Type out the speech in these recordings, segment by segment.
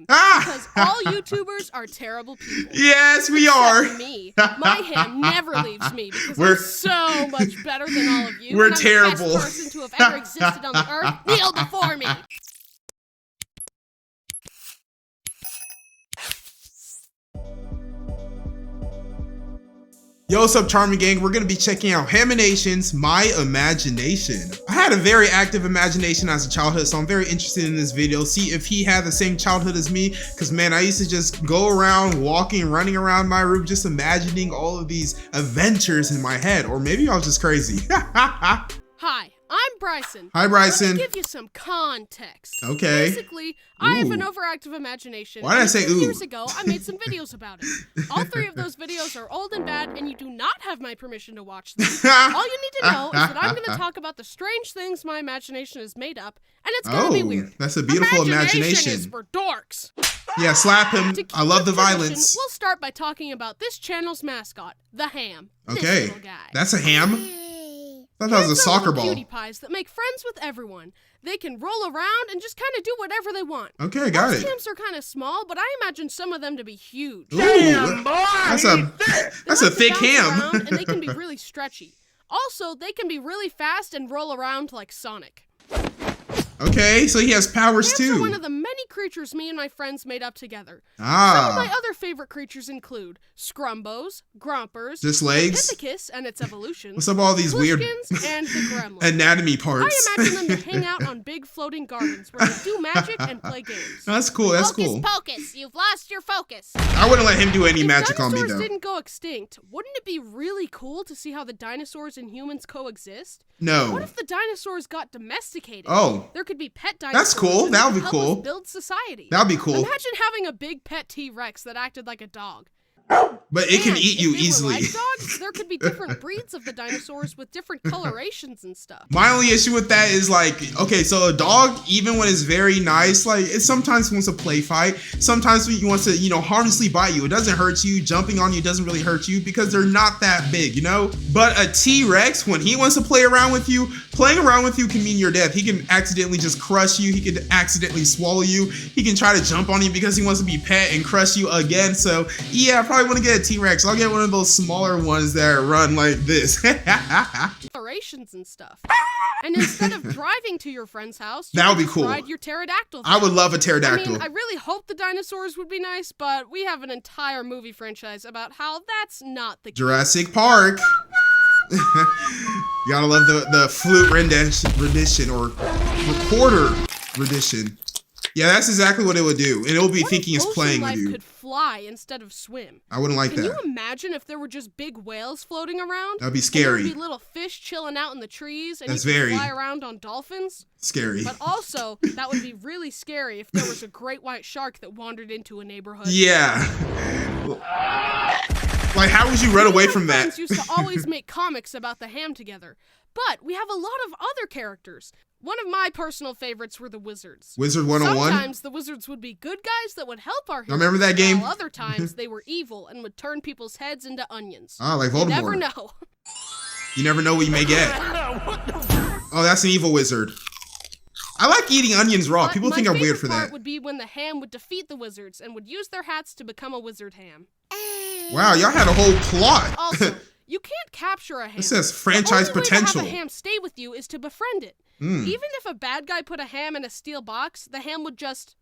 Because all YouTubers are terrible people. Yes, we are. Except me. My ham never leaves me because I'm so much better than all of you. We're and I'm terrible. the best person to have ever existed on the earth. Kneel before me. Yo, what's up, Charming Gang? We're gonna be checking out Haminations, My Imagination. I had a very active imagination as a childhood, so I'm very interested in this video. See if he had the same childhood as me, because man, I used to just go around walking, running around my room, just imagining all of these adventures in my head. Or maybe I was just crazy. Hi, I'm Bryson. Hi, Bryson. Let me give you some context. Okay. Basically, I have an overactive imagination. Why did I say ooh? Years ago, I made some videos about it. All 3 of those videos are old and bad, and you do not have my permission to watch them. All you need to know is that I'm going to talk about the strange things my imagination is made up, and it's going to be weird. That's a beautiful imagination. Imagination is for dorks. Yeah, slap him. I love the violence. We'll start by talking about this channel's mascot, the ham. Okay, this little guy. That's a ham? I thought that was a soccer ball. Cutie pies that make friends with everyone. They can roll around and just kind of do whatever they want. Okay, got it. Hams are kind of small, but I imagine some of them to be huge. Ooh, that's a thick ham. And they can be really stretchy. Also, they can be really fast and roll around like Sonic. Okay, so he has powers Hams too. are one of the many creatures me and my friends made up together. Some Ah. of my other favorite creatures include Scrumbos, Grompers, Just legs? Pithekus and its evolution, What's up with all these weird Plushkins, and the Gremlins. anatomy parts? I imagine them to hang out on big floating gardens where they do magic and play games. That's cool, that's cool. Pocus, you've lost your focus. I wouldn't let him do any magic on me, If though. dinosaurs didn't go extinct, wouldn't it be really cool to see how the dinosaurs and humans coexist? No. What if the dinosaurs got domesticated? Oh. There could be pet dinosaurs. That's cool. and That would they be could cool. help us build society. That would be cool. Imagine having a big pet T-Rex that acted like a dog. But it can And eat you if they were easily. like dogs, there could be different breeds of the dinosaurs with different colorations and stuff. My only issue with that is like, okay, so a dog, even when it's very nice, like it sometimes wants to play fight. Sometimes he wants to, harmlessly bite you. It doesn't hurt you. Jumping on you doesn't really hurt you because they're not that big, But a T-Rex, when he wants to play around with you, playing around with you can mean your death. He can accidentally just crush you. He can accidentally swallow you. He can try to jump on you because he wants to be pet and crush you again. So yeah, I probably want to get a T-Rex. I'll get one of those smaller ones that run like this. Colorations and stuff. And instead of driving to your friend's house, that would be cool. Ride your pterodactyl. I would love a pterodactyl. I really hope the dinosaurs would be nice, but we have an entire movie franchise about how that's not the case. Jurassic Park. You gotta love the flute rendition or recorder rendition. Yeah, that's exactly what it would do. And it will be thinking it's playing with you. Could fly instead of swim. I wouldn't like that. Can you imagine if there were just big whales floating around? That'd be scary. There would be little fish chilling out in the trees, and That's you could very fly around on dolphins. Scary. But also, that would be really scary if there was a great white shark that wandered into a neighborhood. Yeah. Like, how would you run away from that? Friends used to always make comics about the ham together, but we have a lot of other characters. One of my personal favorites were the wizards. Wizard 101? Sometimes the wizards would be good guys that would help our heroes. I remember that game. While other times they were evil and would turn people's heads into onions. Ah, like Voldemort. You never know. You never know what you may get. Oh, that's an evil wizard. I like eating onions raw. People think I'm weird for that. My favorite part would be when the ham would defeat the wizards and would use their hats to become a wizard ham. Wow, y'all had a whole plot. Also, you can't capture a ham. It says franchise potential. The only way to have a ham stay with you is to befriend it. Mm. Even if a bad guy put a ham in a steel box, the ham would just...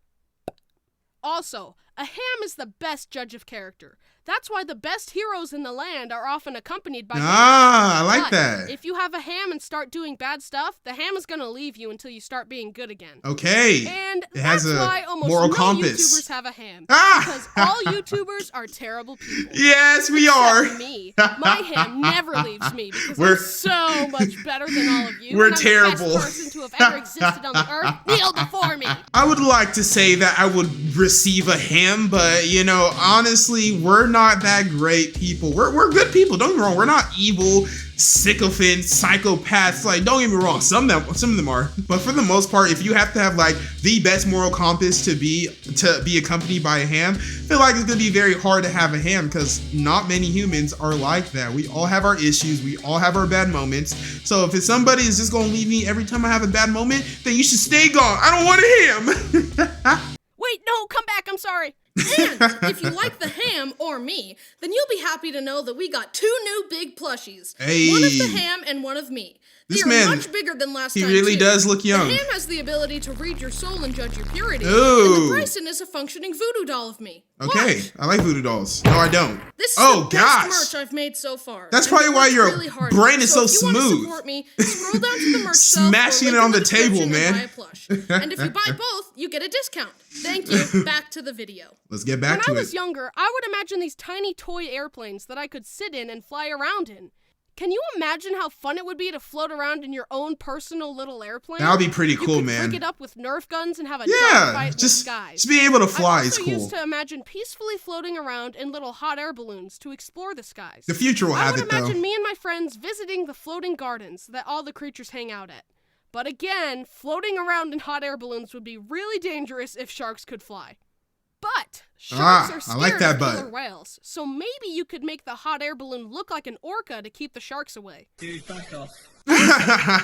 Also, a ham is the best judge of character. That's why the best heroes in the land are often accompanied by hams. Ah, I like that. If you have a ham and start doing bad stuff, the ham is going to leave you until you start being good again. Okay. And it has that's a why almost moral no compass. YouTubers have a ham. Ah! Because all YouTubers are terrible people. Yes, we Except are. Me. My ham never leaves me because I'm so much better than all of you. We're and I'm terrible. the best person to have ever existed on the earth. Kneel before me. I would like to say that I would receive a ham, but honestly, we're not that great people. We're good people. Don't get me wrong. We're not evil, sycophants, psychopaths. Like, don't get me wrong. Some of them are. But for the most part, if you have to have like the best moral compass to be accompanied by a ham, I feel like it's gonna be very hard to have a ham because not many humans are like that. We all have our issues. We all have our bad moments. So if it's somebody is just gonna leave me every time I have a bad moment, then you should stay gone. I don't want a ham. Wait, no, come back. I'm I'm sorry. And if you like the ham or me, then you'll be happy to know that we got 2 new big plushies. Hey. One of the ham and one of me. They are much bigger than last time, he really does look young. The ham has the ability to read your soul and judge your purity. Ooh. And the Bryson is a functioning voodoo doll of me. Okay, What? I like voodoo dolls. No, I don't. This is the best merch I've made so far. That's probably why your brain is so if you smooth. Want to support me, scroll down to the merch shelf. Smashing it on the table, man. Buy a plush. And if you buy both, you get a discount. Thank you. Back to the video. Let's get back to it. When I was younger, I would imagine these tiny toy airplanes that I could sit in and fly around in. Can you imagine how fun it would be to float around in your own personal little airplane? That would be pretty cool, man. You could rig it up with Nerf guns and have a dogfight in the skies. Just being able to fly is cool. I also used to imagine peacefully floating around in little hot air balloons to explore the skies. The future will have it, though. I would imagine me and my friends visiting the floating gardens that all the creatures hang out at. But again, floating around in hot air balloons would be really dangerous if sharks could fly. But sharks are scared of killer whales, so maybe you could make the hot air balloon look like an orca to keep the sharks away. Dude, back off. Did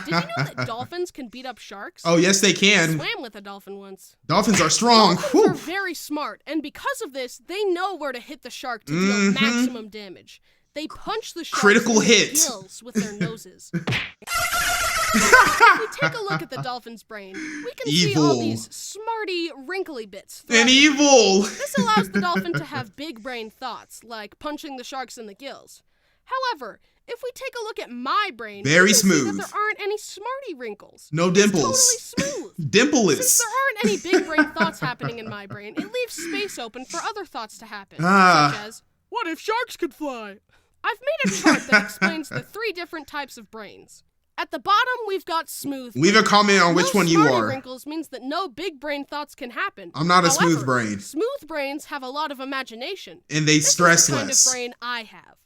you know that dolphins can beat up sharks? Oh, yes, they can. I swam with a dolphin once. Dolphins are strong. Dolphins are very smart, and because of this, they know where to hit the shark to deal maximum damage. They punch the shark in the gills with their noses. If we take a look at the dolphin's brain, we can see all these smarty, wrinkly bits. And evil! This allows the dolphin to have big brain thoughts, like punching the sharks in the gills. However, if we take a look at my brain, very we can smooth. See that there aren't any smarty wrinkles. No dimples. It's totally smooth. Dimpleless. Since there aren't any big brain thoughts happening in my brain, it leaves space open for other thoughts to happen, such as, what if sharks could fly? I've made a chart that explains the 3 different types of brains. At the bottom, we've got smooth brain. Leave a comment on which one you are. Wrinkles means that no big brain thoughts can happen. I'm not a smooth brain. Smooth brains have a lot of imagination. And they stress less. This is the kind of brain I have.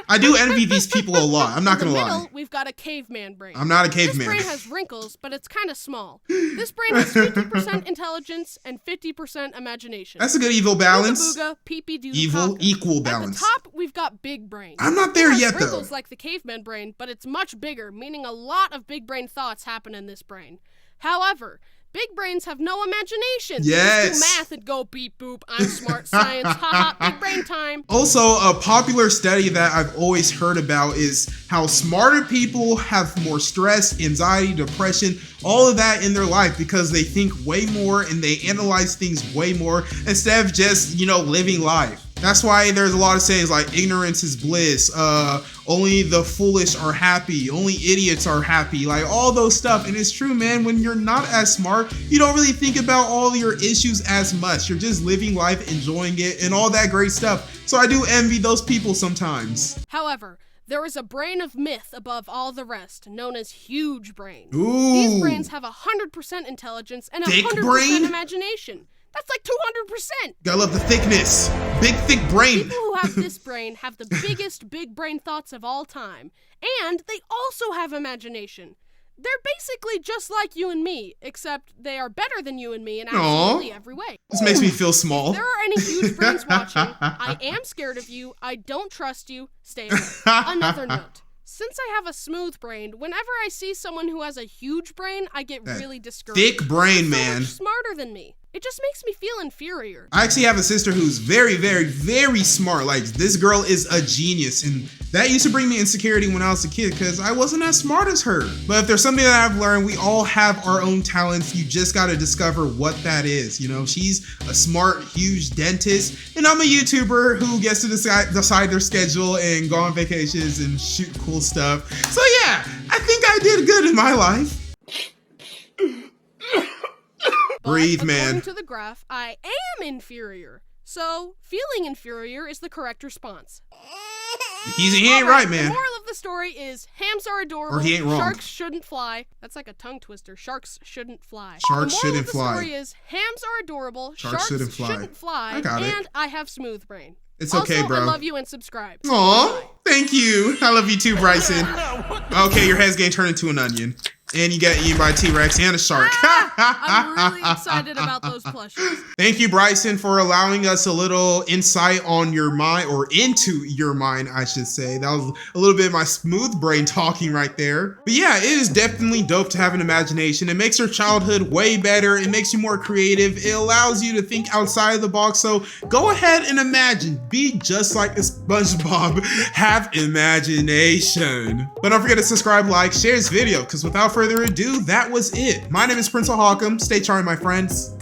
I do envy these people a lot. I'm not gonna lie. In the middle, we've got a caveman brain. I'm not a caveman. This brain has wrinkles, but it's kind of small. This brain has 50% intelligence and 50% imagination. That's a good evil balance. Booga, pee-pee-doo, evil, equal balance. At the top, we've got big brain. I'm not there yet, though. Wrinkles like the caveman brain, but it's much bigger, meaning a lot of big brain thoughts happen in this brain. However, big brains have no imagination. Yes. They just do math and go beep boop. I'm smart science. Haha. Big brain time. Also, a popular study that I've always heard about is how smarter people have more stress, anxiety, depression, all of that in their life because they think way more and they analyze things way more instead of just, living life. That's why there's a lot of sayings like ignorance is bliss, only the foolish are happy, only idiots are happy, like all those stuff. And it's true, man, when you're not as smart, you don't really think about all your issues as much. You're just living life, enjoying it, and all that great stuff. So I do envy those people sometimes. However, there is a brain of myth above all the rest, known as huge brain. Ooh. These brains have 100% intelligence and 100% imagination. That's like 200%. Gotta love the thickness. Big, thick brain. People who have this brain have the biggest big brain thoughts of all time. And they also have imagination. They're basically just like you and me, except they are better than you and me in absolutely every way. This makes me feel small. If there are any huge brains watching, I am scared of you. I don't trust you. Stay away. Another note. Since I have a smooth brain, whenever I see someone who has a huge brain, I get really discouraged. Thick brain, man. They're so much smarter than me. It just makes me feel inferior. I actually have a sister who's very, very, very smart. Like, this girl is a genius. And that used to bring me insecurity when I was a kid because I wasn't as smart as her. But if there's something that I've learned, we all have our own talents. You just got to discover what that is. She's a smart, huge dentist. And I'm a YouTuber who gets to decide their schedule and go on vacations and shoot cool stuff. So yeah, I think I did good in my life. Breathe, man. According to the graph, I am inferior. So, feeling inferior is the correct response. He ain't right, man. The moral of the story is hams are adorable. Or he ain't wrong. Sharks shouldn't fly. That's like a tongue twister. Sharks shouldn't fly. Sharks shouldn't fly. The moral of the story is hams are adorable. Sharks shouldn't fly. I got it. And I have smooth brain. It's okay, bro. I love you and subscribe. Aw, thank you. I love you too, Bryson. Okay, your head's getting turned into an onion. And you get eaten by a T-Rex and a shark. I'm really excited about those plushies. Thank you, Bryson, for allowing us a little insight on your mind, or into your mind, I should say. That was a little bit of my smooth brain talking right there. But yeah, it is definitely dope to have an imagination. It makes your childhood way better. It makes you more creative. It allows you to think outside of the box. So go ahead and imagine. Be just like a SpongeBob. Have imagination. But don't forget to subscribe, like, share this video, because without further ado, that was it. My name is Prince Hawkum. Stay charming, my friends.